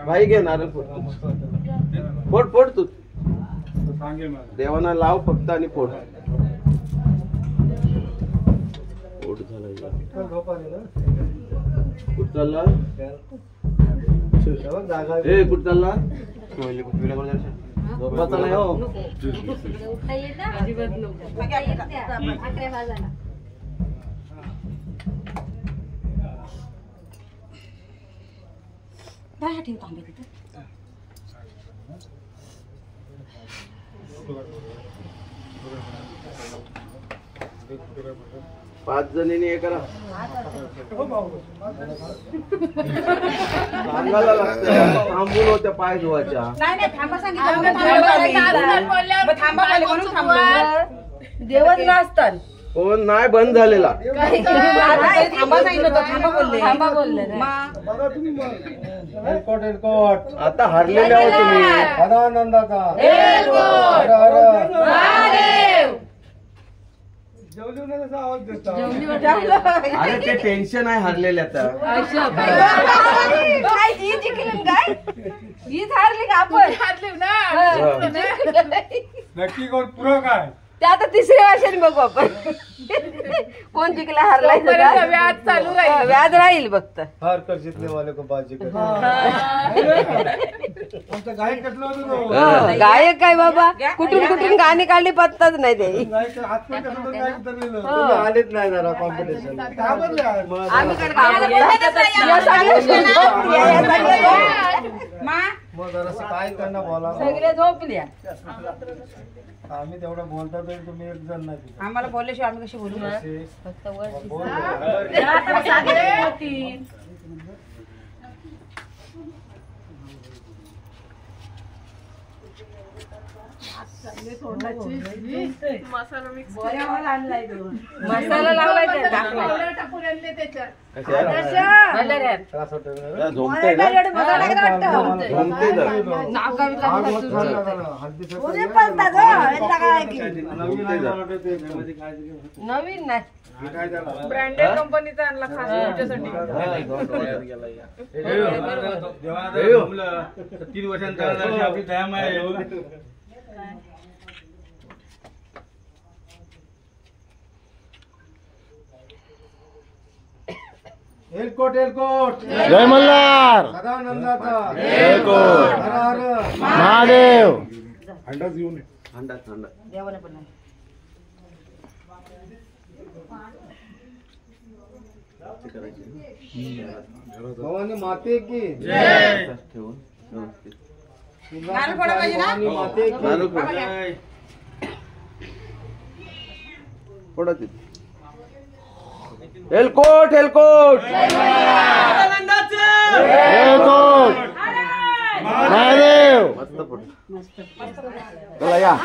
भाई घे नारळ फोड फोड तू देवाना लाव फक्त आणि फोड फोड झाला कुठ चालला ए कुठ चालला झोपाचा नाही हो पाच जणींनी हे करा सांगायला लागतं थांबून होत्या पाय धुवायच्या देवच नसतात कोण नाही बंद झालेला आता हरलेले आहोत तुम्ही अरे ते टेन्शन आहे हरलेले आता नक्की कोण पुरं काय ते आता तिसऱ्या वर्षाने बघू आपण कोण जिंकला हरलाय व्याज चालू राहील व्याज राहील फक्त हार कर जितने वाले को बाजी कर गायक काय बाबा कुठून कुठून गाणी काढली पत्ताच नाही ते आलेच नाही जरा कॉम्पिटिशन मग जरा काय करणं बोला सगळे झोपल्या आम्ही तेवढं बोलतो तरी तुम्ही एक जण नाही आम्हाला बोलल्याशिवाय आम्ही कशी बोलू फक्त मसाला लावलाय नवीन नाही ब्रँडेड कंपनीचा आणला खास तुमच्यासाठी 3 वर्षांचा आपली दयाम आहे एलकोट एलकोट जय मल्हार सदानंदाचा एलकोट हर हर महादेव अंडाच घेऊन थंडा थंडा देवाने पण भवानी माते की ठेवून व्यवस्थित भवानी माते की फोडा तिथे एलकोट एलकोट एलकोट महादेव मस्त फोड चला या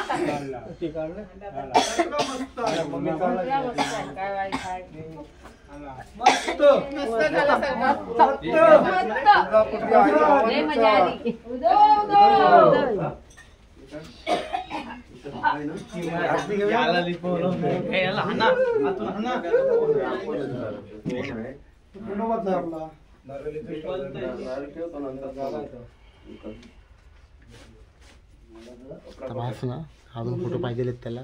ना अजून फोटो पाहिजे त्याला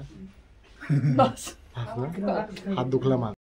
हात दुखला माझा